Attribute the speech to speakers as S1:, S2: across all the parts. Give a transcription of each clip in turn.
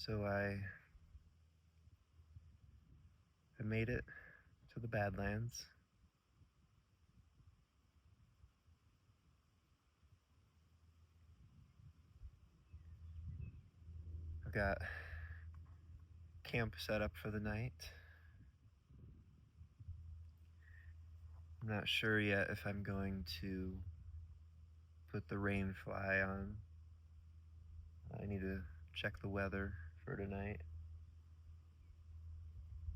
S1: So I made it to the Badlands. I've got camp set up for the night. I'm not sure yet if I'm going to put the rain fly on. I need to check the weather for tonight.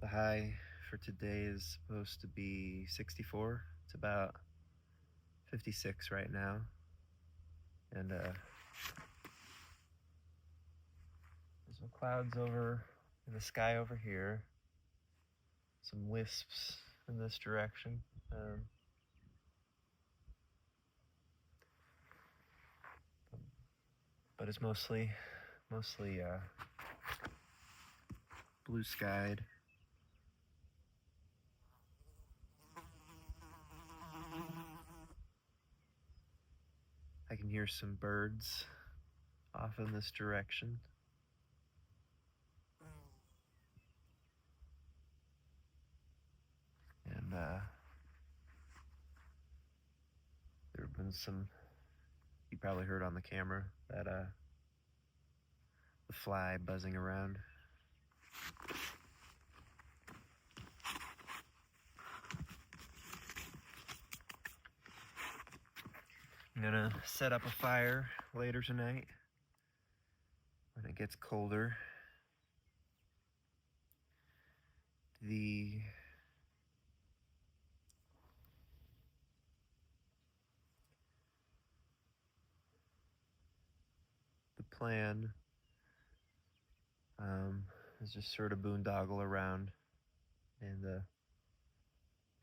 S1: The high for today is supposed to be 64. It's about 56 right now. And there's some clouds over in the sky over here. Some wisps in this direction. But it's mostly blue skied. I can hear some birds off in this direction. And there have been some, you probably heard on the camera, that the fly buzzing around. I'm gonna set up a fire later tonight when it gets colder. The plan is just sort of boondoggle around and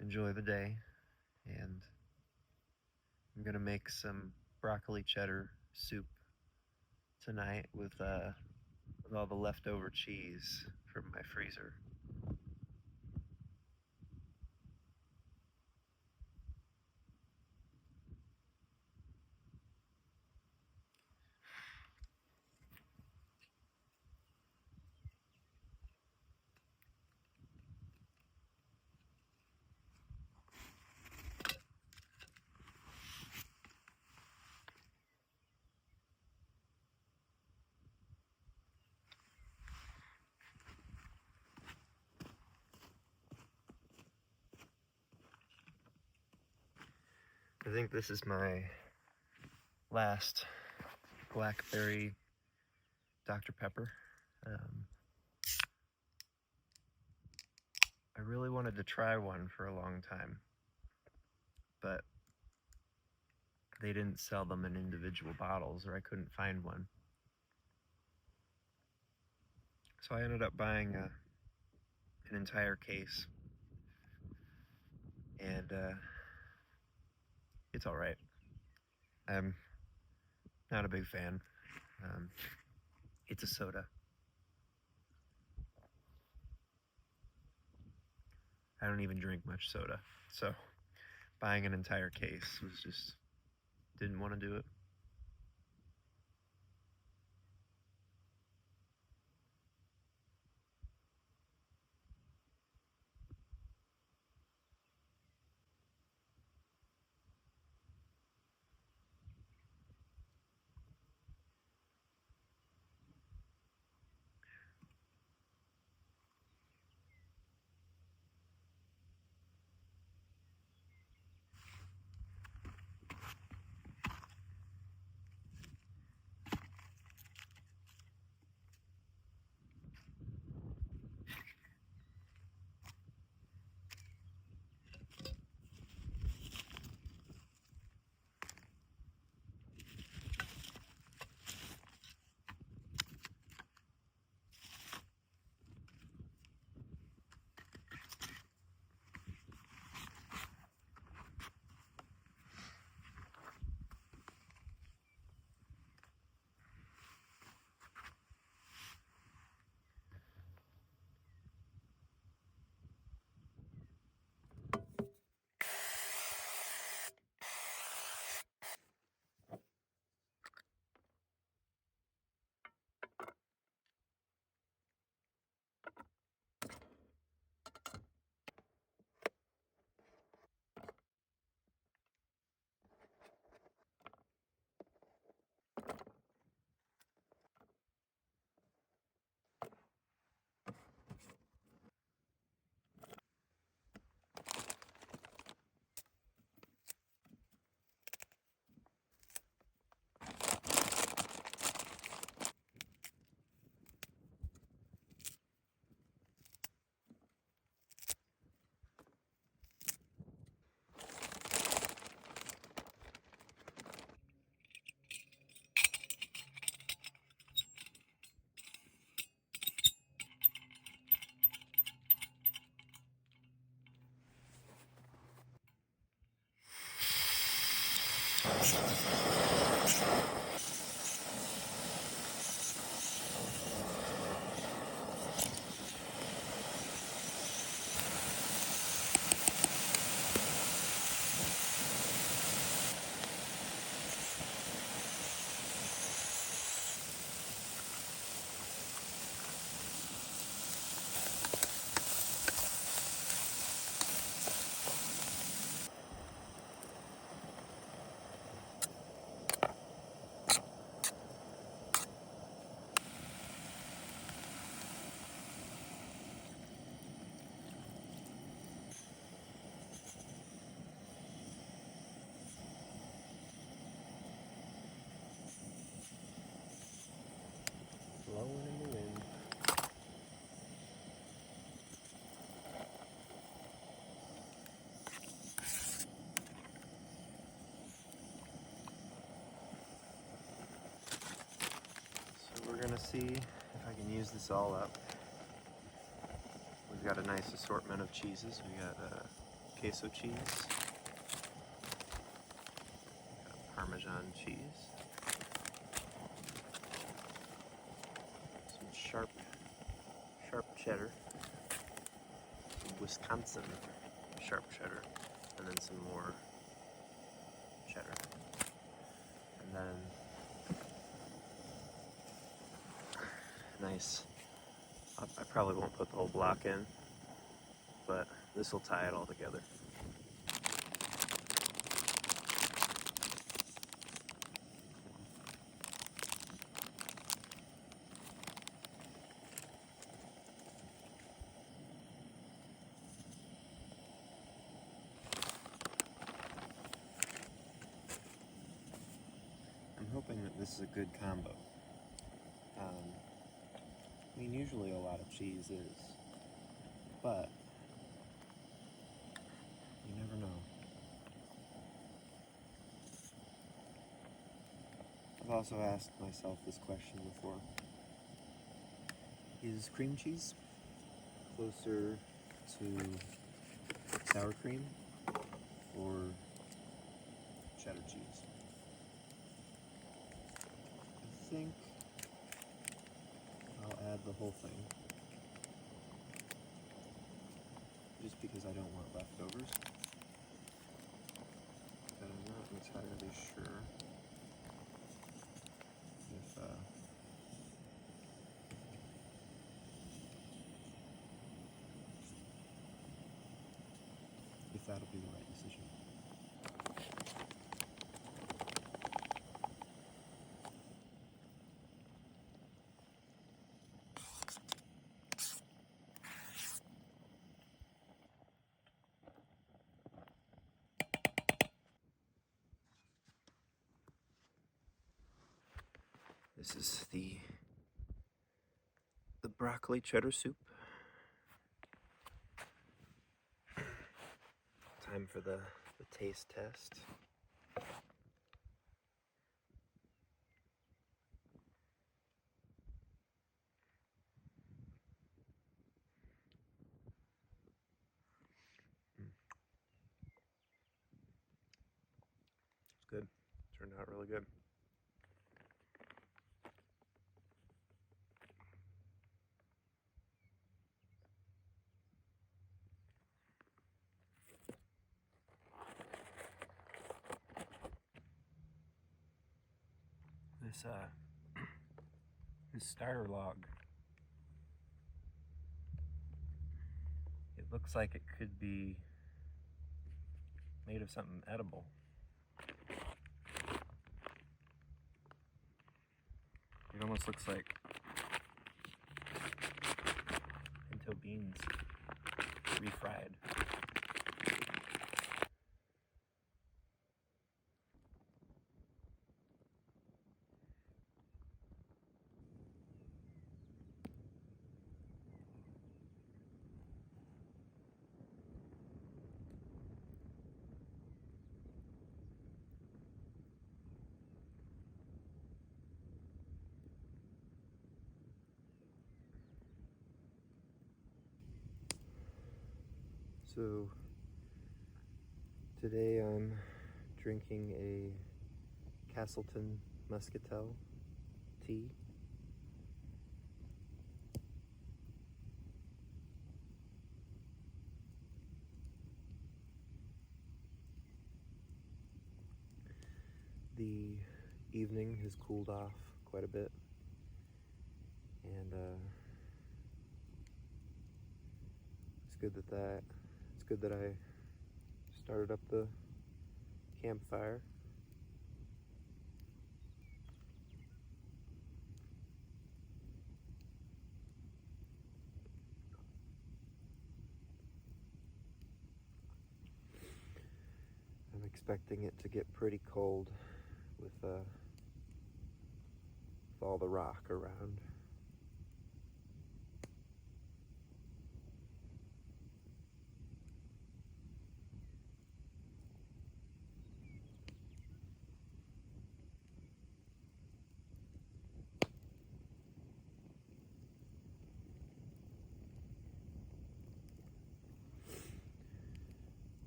S1: enjoy the day. And I'm gonna make some broccoli cheddar soup tonight with all the leftover cheese from my freezer. I think this is my last blackberry Dr. Pepper. I really wanted to try one for a long time, but they didn't sell them in individual bottles, or I couldn't find one. So I ended up buying an entire case, and it's all right. I'm not a big fan. It's a soda. I don't even drink much soda, so buying an entire case was just, didn't want to do it. Blowing in the wind. So we're gonna see if I can use this all up. We've got a nice assortment of cheeses. We got queso cheese, got Parmesan cheese, some sharp cheddar, some Wisconsin sharp cheddar, and then some more cheddar. And then nice, I probably won't put the whole block in, but this will tie it all together. I'm hoping that this is a good combo. I mean, usually a lot of cheese is, but you never know. I've also asked myself this question before. Is cream cheese closer to sour cream or cheddar cheese? I think I'll add the whole thing, just because I don't want leftovers, but I'm not entirely sure if that'll be the right decision. This is the broccoli cheddar soup. Time for the taste test. It's good. Turned out really good. This starter log, it looks like it could be made of something edible. It almost looks like pinto beans refried. So today I'm drinking a Castleton Muscatel tea. The evening has cooled off quite a bit, and it's good that I started up the campfire. I'm expecting it to get pretty cold with all the rock around.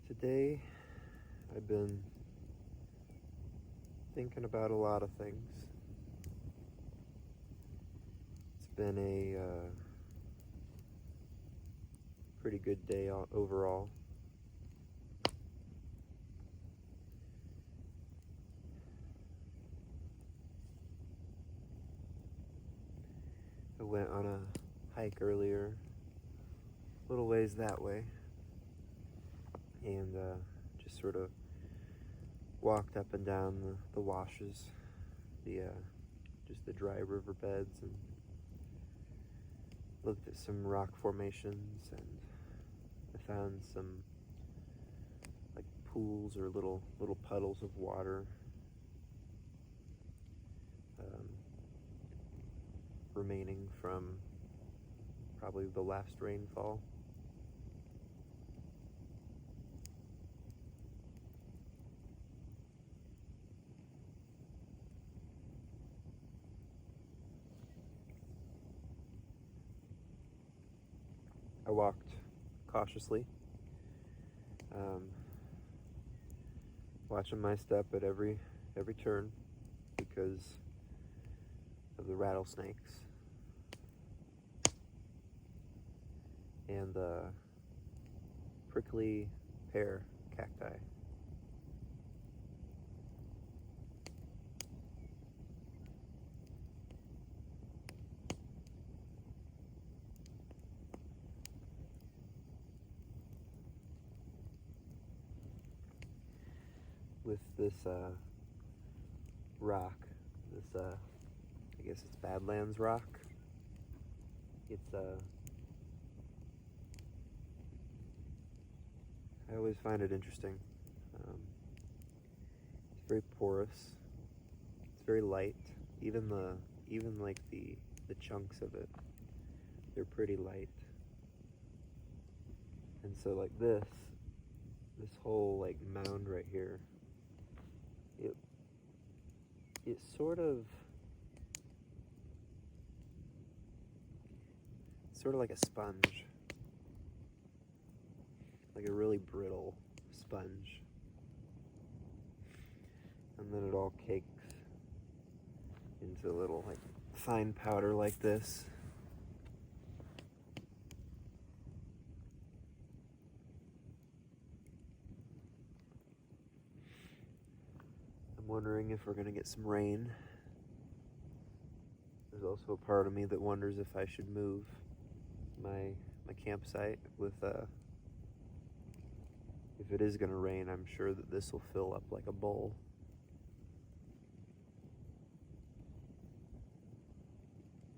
S1: Today, I've been thinking about a lot of things. It's been a pretty good day overall. I went on a hike earlier, a little ways that way, and just sort of walked up and down the washes, just the dry riverbeds, and looked at some rock formations, and I found some like pools or little puddles of water remaining from probably the last rainfall. I walked cautiously, watching my step at every turn because of the rattlesnakes and the prickly pear cacti. With this rock, this I guess it's Badlands rock. It's I always find it interesting. It's very porous. It's very light. Even like the chunks of it, they're pretty light. And so like this whole like mound right here, it's sort of like a sponge, like a really brittle sponge, and then it all cakes into a little like fine powder like this. I'm wondering if we're gonna get some rain. There's also a part of me that wonders if I should move my campsite with if it is gonna rain, I'm sure that this will fill up like a bowl.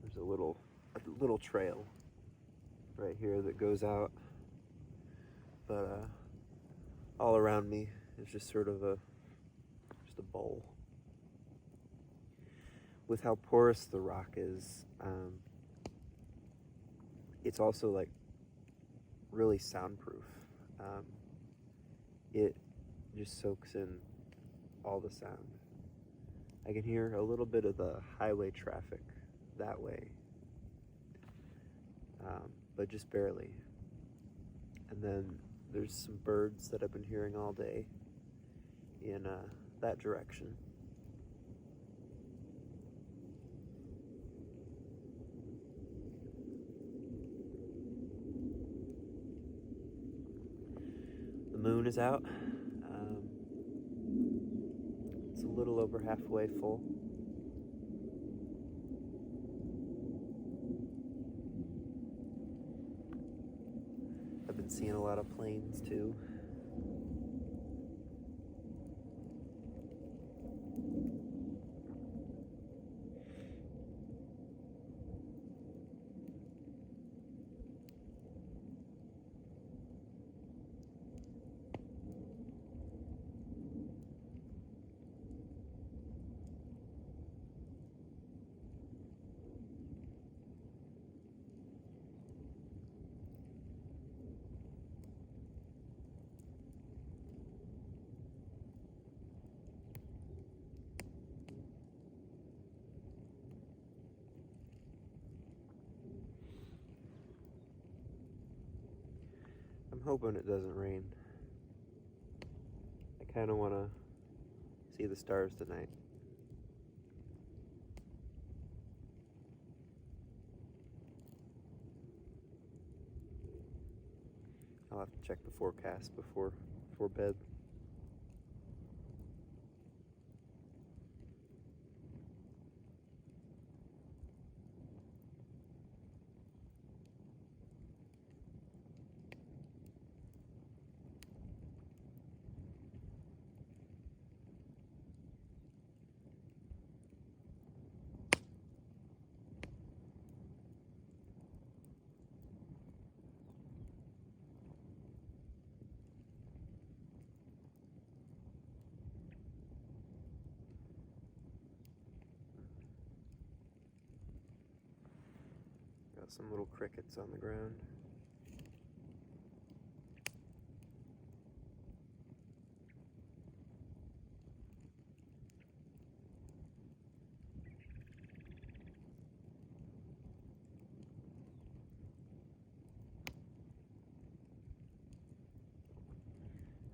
S1: There's a little trail right here that goes out, but all around me is just sort of just a bowl. With how porous the rock is, it's also like really soundproof. It just soaks in all the sound. I can hear a little bit of the highway traffic that way, but just barely. And then there's some birds that I've been hearing all day in that direction. The moon is out. It's a little over halfway full. I've been seeing a lot of planes too. I'm hoping it doesn't rain. I kind of want to see the stars tonight. I'll have to check the forecast before bed. Got some little crickets on the ground.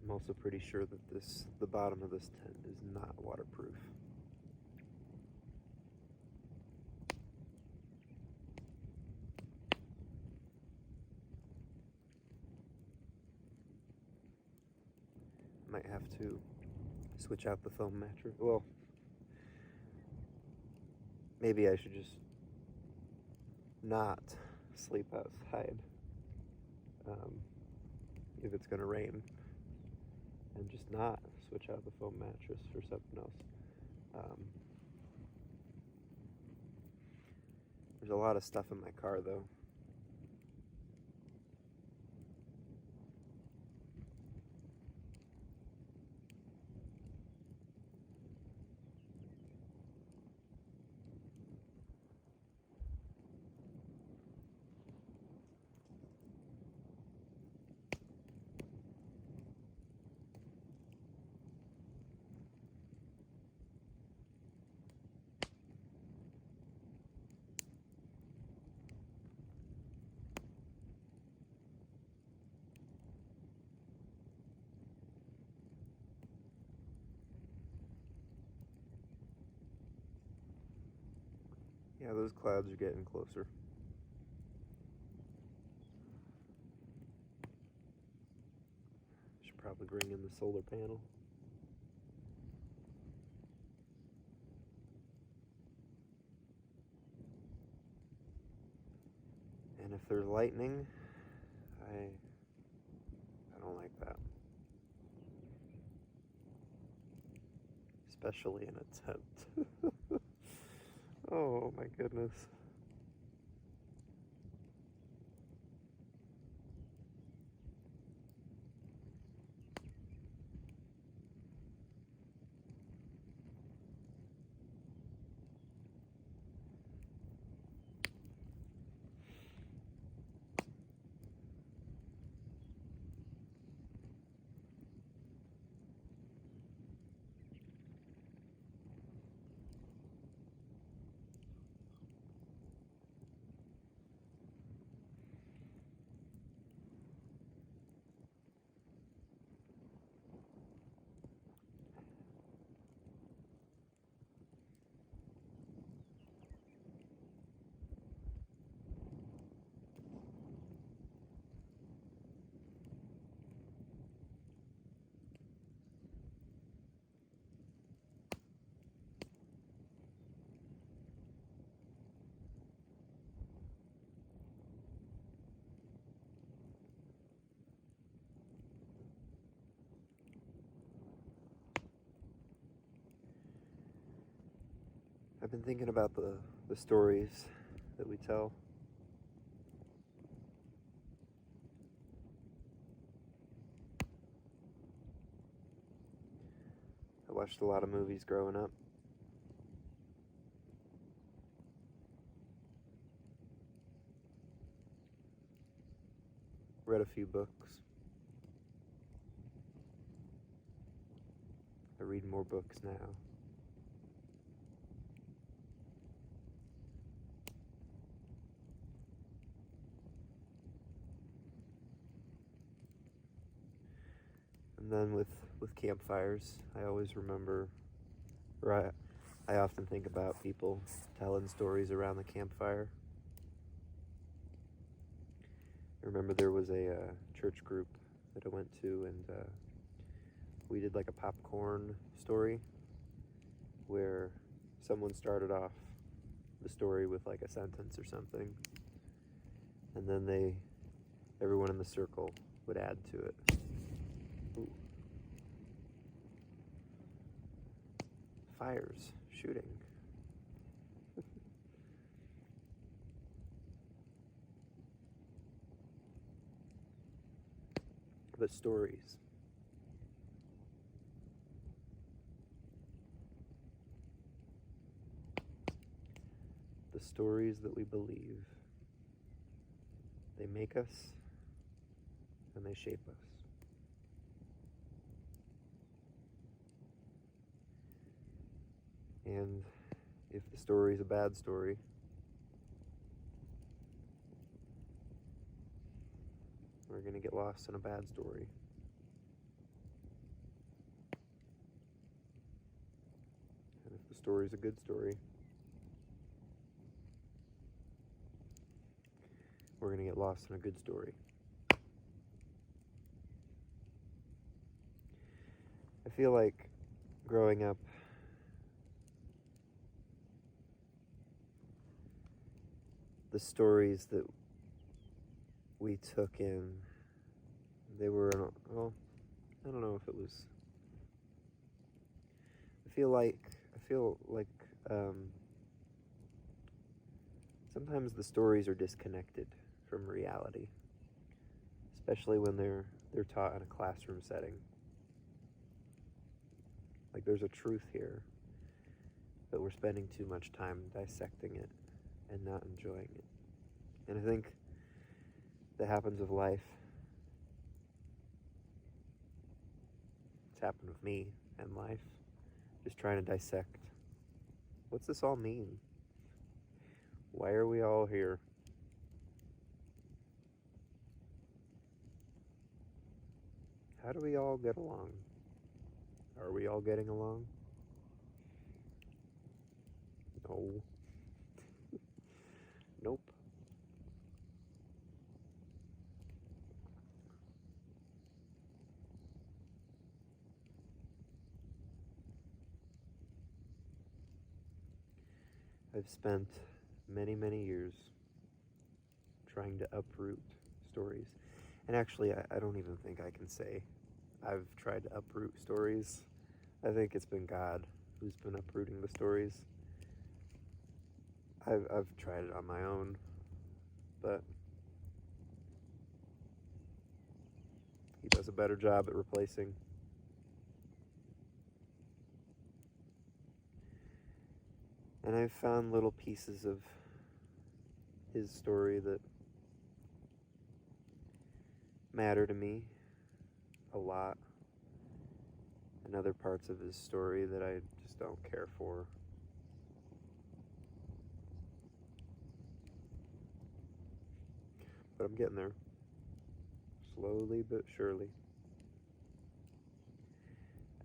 S1: I'm also pretty sure that the bottom of this tent is not waterproof. Might have to switch out the foam mattress. Well, maybe I should just not sleep outside if it's gonna rain, and just not switch out the foam mattress for something else. There's a lot of stuff in my car though. Yeah, those clouds are getting closer. Should probably bring in the solar panel. And if there's lightning, I don't like that. Especially in a tent. Oh my goodness. I've been thinking about the stories that we tell. I watched a lot of movies growing up. Read a few books. I read more books now. And then with campfires, I always remember, or I often think about people telling stories around the campfire. I remember there was a church group that I went to, and we did like a popcorn story where someone started off the story with like a sentence or something, and then everyone in the circle would add to it. Ooh. Fires, shooting. But stories. The stories that we believe. They make us and they shape us. And if the story is a bad story, we're going to get lost in a bad story. And if the story is a good story, we're going to get lost in a good story. I feel like growing up, the stories that we took in, they were, well, I don't know if it was, I feel like sometimes the stories are disconnected from reality, especially when they're taught in a classroom setting. Like there's a truth here, but we're spending too much time dissecting it and not enjoying it. And I think that happens with life. It's happened with me and life. Just trying to dissect. What's this all mean? Why are we all here? How do we all get along? Are we all getting along? No. Nope. I've spent many, many years trying to uproot stories. And actually, I don't even think I can say I've tried to uproot stories. I think it's been God who's been uprooting the stories. I've tried it on my own, but he does a better job at replacing. And I've found little pieces of his story that matter to me a lot, and other parts of his story that I just don't care for. But I'm getting there. Slowly but surely.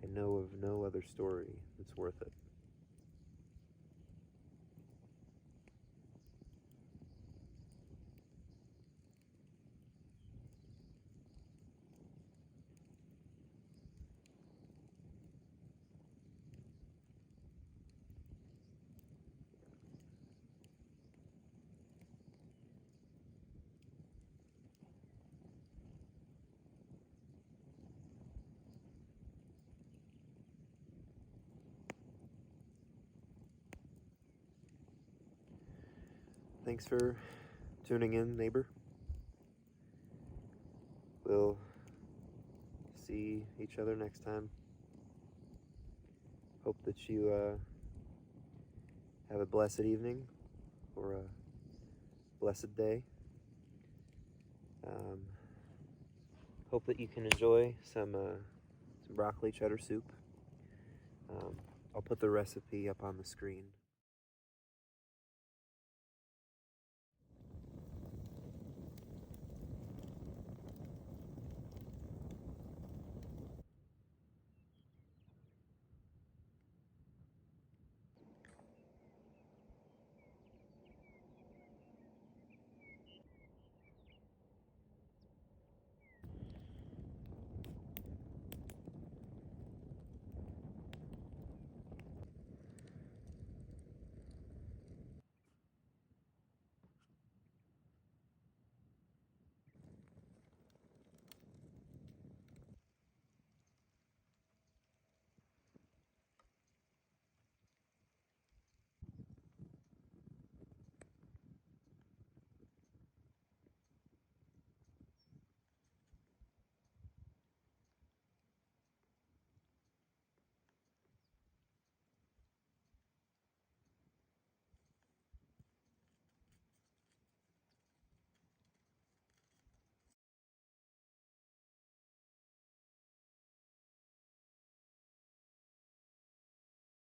S1: I know of no other story that's worth it. thanks for tuning in, neighbor. We'll see each other next time. Hope that you have a blessed evening or a blessed day. Hope that you can enjoy some broccoli cheddar soup. I'll put the recipe up on the screen.